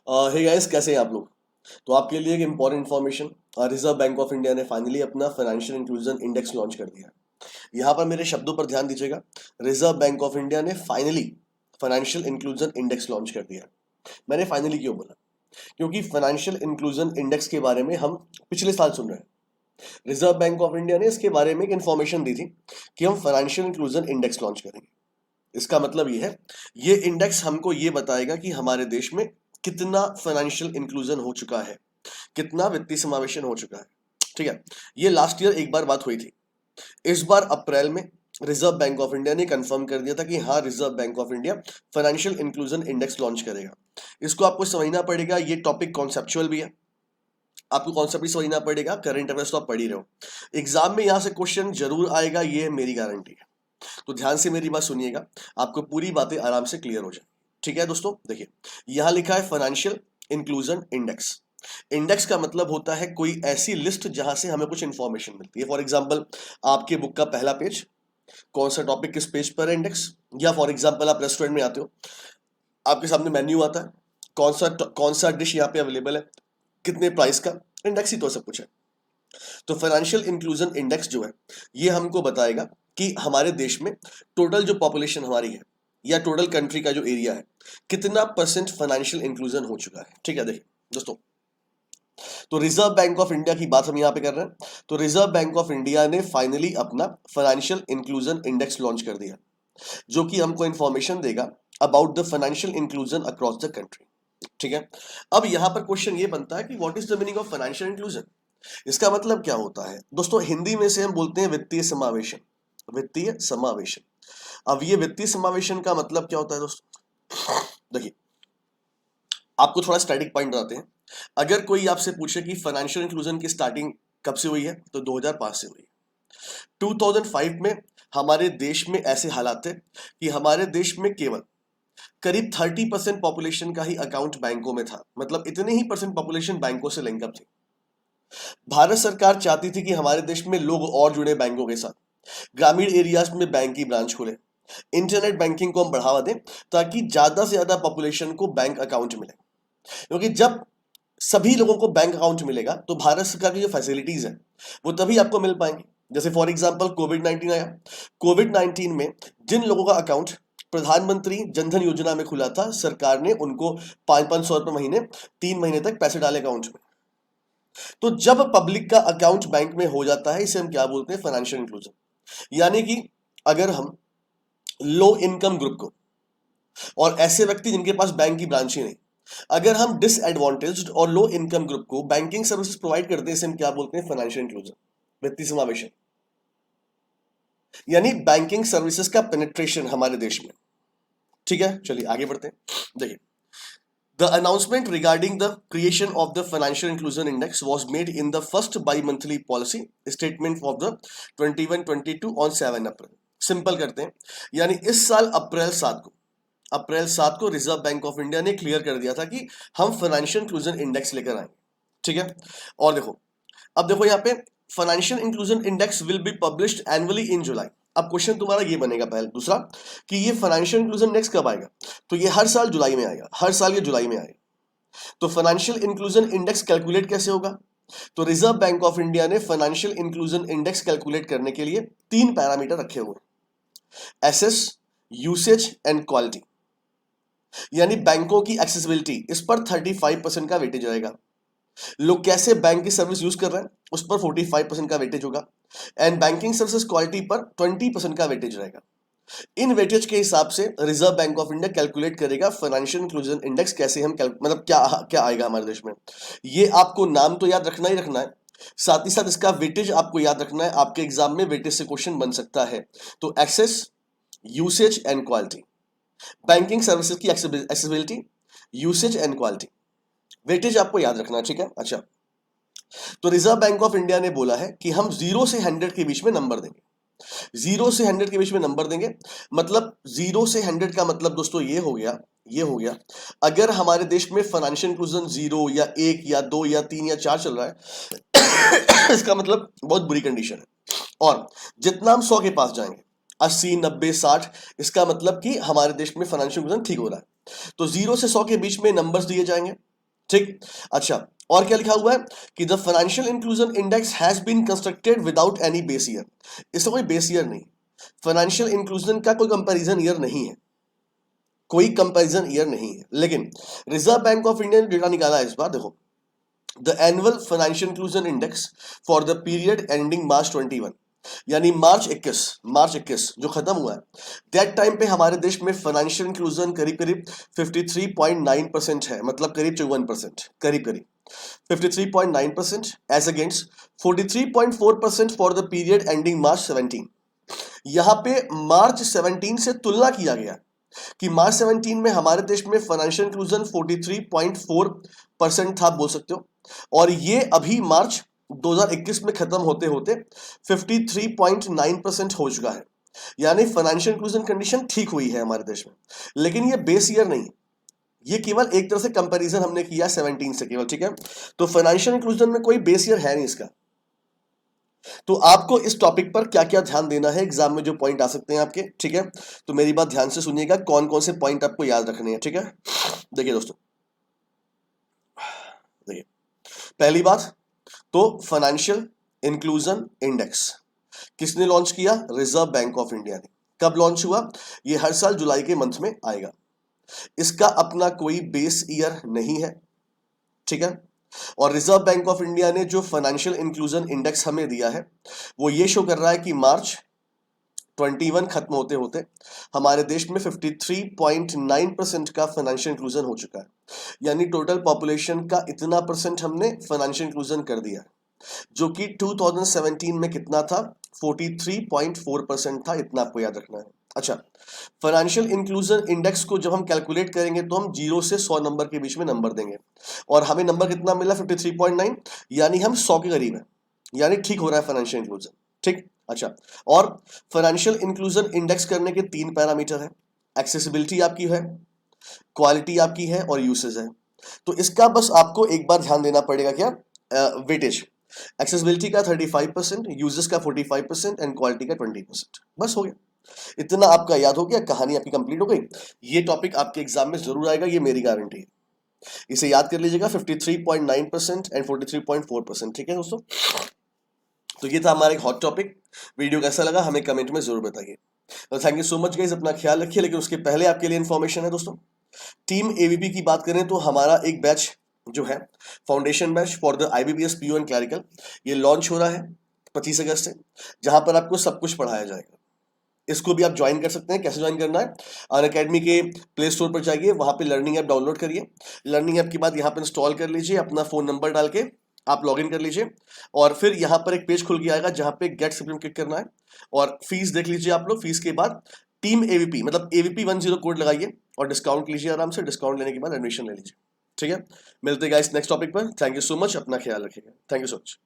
Hey guys, कैसे हैं आप लोग। तो आपके लिए एक important information. Reserve bank of India ने फाइनली अपना फाइनेंशियल इंक्लूजन इंडेक्स लॉन्च कर दिया है। यहाँ पर मेरे शब्दों पर ध्यान दीजिएगा। रिजर्व बैंक ऑफ इंडिया ने finally financial inclusion index launch कर दिया है। मैंने फाइनली क्यों बोला? क्योंकि फाइनेंशियल इंक्लूजन इंडेक्स के बारे में हम पिछले साल सुन रहे हैं। रिजर्व बैंक ऑफ इंडिया ने इसके बारे में एक इन्फॉर्मेशन दी थी कि हम फाइनेंशियल इंक्लूजन इंडेक्स लॉन्च करेंगे। इसका मतलब ये है, ये इंडेक्स हमको ये बताएगा कि हमारे देश में कितना फाइनेंशियल इंक्लूजन हो चुका है, कितना वित्तीय समावेशन हो चुका है। ठीक है, ये लास्ट ईयर एक बार बात हुई थी। इस बार अप्रैल में रिजर्व बैंक ऑफ इंडिया ने कंफर्म कर दिया था कि हाँ, reserve bank of India financial inclusion index launch करेगा। इसको आपको समझना पड़ेगा, ये टॉपिक कॉन्सेप्चुअल भी है, आपको कॉन्सेप्ट भी समझना पड़ेगा। करंट अफेयर्स तो आप पढ़ ही रहे हो, एग्जाम में यहां से क्वेश्चन जरूर आएगा, ये मेरी गारंटी है। तो ध्यान से मेरी बात सुनिएगा, आपको पूरी बातें आराम से क्लियर हो जाए। ठीक है दोस्तों, देखिए यहां लिखा है फाइनेंशियल इंक्लूजन इंडेक्स। इंडेक्स का मतलब होता है कोई ऐसी लिस्ट जहां से हमें कुछ इंफॉर्मेशन मिलती है। फॉर एग्जांपल, आपके बुक का पहला पेज, कौन सा टॉपिक किस पेज पर है, इंडेक्स। या फॉर एग्जांपल आप रेस्टोरेंट में आते हो, आपके सामने मेन्यू आता है, कौन सा डिश यहाँ पे अवेलेबल है, कितने प्राइस का, इंडेक्स ही तो सब कुछ है। तो फाइनेंशियल इंक्लूजन इंडेक्स जो है, ये हमको बताएगा कि हमारे देश में टोटल जो पॉपुलेशन हमारी है या टोटल कंट्री का जो एरिया है, कितना परसेंट फाइनेंशियल इंक्लूजन हो चुका है। ठीक है, देखिए दोस्तों, तो रिजर्व बैंक ऑफ इंडिया की बात हम यहां पे कर रहे हैं। तो रिजर्व बैंक ऑफ इंडिया ने फाइनली अपना फाइनेंशियल इंक्लूजन इंडेक्स लॉन्च कर दिया, जो कि हमको इंफॉर्मेशन देगा about the financial inclusion across the country. ठीक है, अब यहां पर क्वेश्चन ये बनता है कि what is the meaning of financial inclusion. इसका मतलब क्या होता है दोस्तों? हिंदी में से हम बोलते हैं वित्तीय समावेशन। वित्तीय समावेशन। अब ये वित्तीय समावेशन का मतलब क्या होता है दोस्तों? देखिए, आपको थोड़ा स्टैटिक पॉइंट बताते हैं। अगर कोई आपसे पूछे कि फाइनेंशियल इंक्लूजन की स्टार्टिंग कब से हुई है, तो 2005 से हुई है। 2005 में हमारे देश में ऐसे हालात थे कि हमारे देश में केवल करीब 30% पॉपुलेशन का ही अकाउंट बैंकों में था। मतलब इतने ही परसेंट पॉपुलेशन बैंकों से लिंकअप थी। भारत सरकार चाहती थी कि हमारे देश में लोग और जुड़े बैंकों के साथ, ग्रामीण एरियाज में बैंक की ब्रांच खोले, इंटरनेट बैंकिंग को हम बढ़ावा दें, ताकि ज्यादा से ज्यादा पॉपुलेशन को बैंक अकाउंट मिले। क्योंकि जब सभी लोगों को बैंक अकाउंट मिलेगा तो भारत सरकार की जो फैसिलिटीज है वो तभी आपको मिल पाएंगी। जैसे फॉर एग्जांपल कोविड-19 आया। कोविड-19 में जिन लोगों का अकाउंट प्रधानमंत्री जनधन योजना में खुला था, सरकार ने उनको 500-500 रुपए महीने 3 महीने तक पैसे डाले अकाउंट में। तो जब पब्लिक का अकाउंट बैंक में हो जाता है, इसे हम क्या बोलते हैं? Financial inclusion. यानी कि अगर हम लो इनकम ग्रुप को, और ऐसे व्यक्ति जिनके पास बैंक की ब्रांच ही नहीं, अगर हम डिसएडवांटेज्ड और लो इनकम ग्रुप को बैंकिंग सर्विसेज प्रोवाइड करते हैं, इसे हम क्या बोलते हैं? फाइनेंशियल इंक्लूजन, वित्तीय समावेशन। यानी बैंकिंग सर्विसेज का पेनिट्रेशन हमारे देश में। ठीक है, चलिए आगे बढ़ते हैं। देखिए, the announcement regarding the creation of the financial inclusion index was made in the first bi-monthly policy statement of the 21-22 on 7 April. Simple करते हैं, यानी इस साल अप्रैल 7 को रिजर्व बैंक ऑफ इंडिया ने क्लियर कर दिया था कि हम फाइनेंशियल इंक्लूजन इंडेक्स लेकर आएंगे। ठीक है, और देखो, अब देखो यहाँ पे financial inclusion index will be published annually in July. अब क्वेश्चन तुम्हारा ये बनेगा पहले, दूसरा कि ये फाइनेंशियल इंक्लूजन इंडेक्स कब आएगा? तो ये हर साल जुलाई में आएगा, हर साल ये जुलाई में आएगा। तो फाइनेंशियल इंक्लूजन इंडेक्स कैलकुलेट कैसे होगा? तो रिजर्व बैंक ऑफ इंडिया ने फाइनेंशियल इंक्लूजन इंडेक्स कैलकुलेट करने के लिए 3 पैरामीटर रखे हुए हैं: एसेस, यूसेज एंड क्वालिटी। यानी बैंकों की एक्सेसिबिलिटी, इस पर 35% का वेटेज रहेगा। लोग कैसे बैंक की सर्विस यूज कर रहे हैं, उस पर 45% का वेटेज होगा। एंड बैंकिंग सर्विसेज क्वालिटी पर 20% का वेटेज रहेगा। इन वेटेज के हिसाब से reserve bank of India calculate करेगा फाइनेंशियल इंक्लूजन इंडेक्स। कैसे हम मतलब क्या क्या आएगा हमारे देश में, ये आपको नाम तो याद रखना ही रखना है, साथ ही साथ इसका वेटेज आपको याद रखना है। आपके एग्जाम में वेटेज से क्वेश्चन बन सकता है। तो access, usage and quality, banking services की accessibility, usage and quality, weightage आपको याद रखना है। ठीक है, अच्छा, तो रिजर्व बैंक ऑफ इंडिया ने बोला है कि हम 0 से 100 के बीच में नंबर देंगे। 0 से 100 के बीच में नंबर देंगे, मतलब 0 से 100 का मतलब दोस्तों ये हो गया अगर हमारे देश में फाइनेंशियल इंक्लूजन 0 या 1 या 2 या 3 या 4 चल रहा है इसका मतलब बहुत बुरी कंडीशन है। और जितना हम 100 के पास जाएंगे, 80, 90, 60, इसका मतलब कि हमारे देश में फाइनेंशियल इंक्लूजन ठीक हो रहा है। तो 0 से 100 के बीच में नंबर्स दिए जाएंगे। ठीक। अच्छा, और क्या लिखा हुआ है कि the financial inclusion index has been constructed without any base year. इसका कोई बेस ईयर नहीं, फाइनेंशियल इंक्लूजन का कोई कंपैरिजन ईयर नहीं है, कोई कंपैरिजन ईयर नहीं है। लेकिन रिजर्व बैंक ऑफ इंडिया ने डेटा निकाला है इस बार, देखो the annual financial inclusion index for the period ending मार्च 21, यानी मार्च 21 जो खत्म हुआ है, दैट टाइम पे हमारे देश में फाइनेंशियल इंक्लूजन करीब करीब 53.9% है, मतलब करीब 54%, करीब 53.9% as against 43.4% for the period ending March 17। यहां पे मार्च 17 से तुलना किया गया कि मार्च 17 में हमारे देश में फाइनेंशियल इंक्लूजन 43.4% था, बोल सकते हो, और ये अभी मार्च 2021 में खत्म होते होते 53.9% हो चुका है। यानी फाइनेंशियल इंक्लूजन कंडीशन ठीक हुई है हमारे देश में। लेकिन ये बेस ईयर नहीं, ये केवल एक तरह से कंपैरिजन हमने किया 17 से केवल, ठीक है। तो फाइनेंशियल इंक्लूजन में कोई बेस ईयर है नहीं इसका। तो आपको इस टॉपिक पर क्या क्या ध्यान देना है, एग्जाम में जो पॉइंट आ सकते हैं आपके, ठीक है। तो मेरी बात ध्यान से सुनिएगा, कौन कौन से पॉइंट आपको याद रखने हैं, ठीक है। देखिए दोस्तों, देखिए पहली बात तो फाइनेंशियल इंक्लूजन इंडेक्स किसने लॉन्च किया? रिजर्व बैंक ऑफ इंडिया ने। कब लॉन्च हुआ? ये हर साल जुलाई के मंथ में आएगा। इसका अपना कोई बेस ईयर नहीं है, ठीक है। और रिजर्व बैंक ऑफ इंडिया ने जो फाइनेंशियल इंक्लूजन इंडेक्स हमें दिया है वो ये शो कर रहा है कि मार्च 21 खत्म होते होते हमारे देश में 53.9% का फाइनेंशियल इंक्लूजन हो चुका है। यानी टोटल पॉपुलेशन का इतना परसेंट हमने फाइनेंशियल इंक्लूजन कर दिया, जो कि 2017 में कितना था? 43.4% था, इतना आपको याद रखना है। अच्छा, फाइनेंशियल इंक्लूजन इंडेक्स को जब हम कैलकुलेट करेंगे तो हम 0 से 100 नंबर के बीच में नंबर देंगे, और हमें नंबर कितना मिला? 53.9, यानी हम 100 के करीब है, यानी ठीक हो रहा है फाइनेंशियल इंक्लूजन, ठीक। अच्छा, और फाइनेंशियल इंक्लूजन इंडेक्स करने के 3 पैरामीटर है, एक्सेसिबिलिटी आपकी है, क्वालिटी आपकी है, और यूसेज है। तो इसका बस आपको एक बार ध्यान देना पड़ेगा, क्या? वेटेज, एक्सेसिबिलिटी का 35%, यूजेस का 45% एंड क्वालिटी का 20%, बस हो गया। इतना आपका याद हो गया, कहानी आपकी कंप्लीट हो गई। ये टॉपिक आपके एग्जाम में जरूर आएगा, ये मेरी गारंटी है। इसे याद कर लीजिएगा, 53.9% एंड 43.4%, ठीक है दोस्तों। तो ये था हमारा एक हॉट टॉपिक। वीडियो कैसा लगा हमें कमेंट में जरूर बताइए। तो thank you so much guys, अपना ख्याल रखिए। लेकिन उसके पहले आपके लिए इन्फॉर्मेशन है दोस्तों, टीम एवीपी की बात करें तो हमारा एक बैच जो है, foundation batch for the IBPS PO and clerical, ये लॉन्च हो रहा है 25 अगस्त से, जहां पर आपको सब कुछ पढ़ाया जाएगा। इसको भी आप ज्वाइन कर सकते हैं। कैसे ज्वाइन करना है? अनअकैडमी के प्ले स्टोर पर जाइए, वहां पे लर्निंग ऐप डाउनलोड करिए। लर्निंग ऐप के बाद यहाँ पर इंस्टॉल कर लीजिए, अपना फोन नंबर डाल के आप लॉगिन कर लीजिए, और फिर यहाँ पर एक पेज खुल के आएगा जहाँ पे गेट सब्सक्रिप्शन क्लिक करना है, और फीस देख लीजिए आप लोग। फीस के बाद टीम एवीपी मतलब एवीपी 10 कोड लगाइए और डिस्काउंट लीजिए आराम से। डिस्काउंट लेने के बाद एडमिशन ले लीजिए, ठीक है। मिलते हैं गाइस नेक्स्ट टॉपिक पर। थैंक यू सो मच, अपना ख्याल रखिएगा। Thank you so much.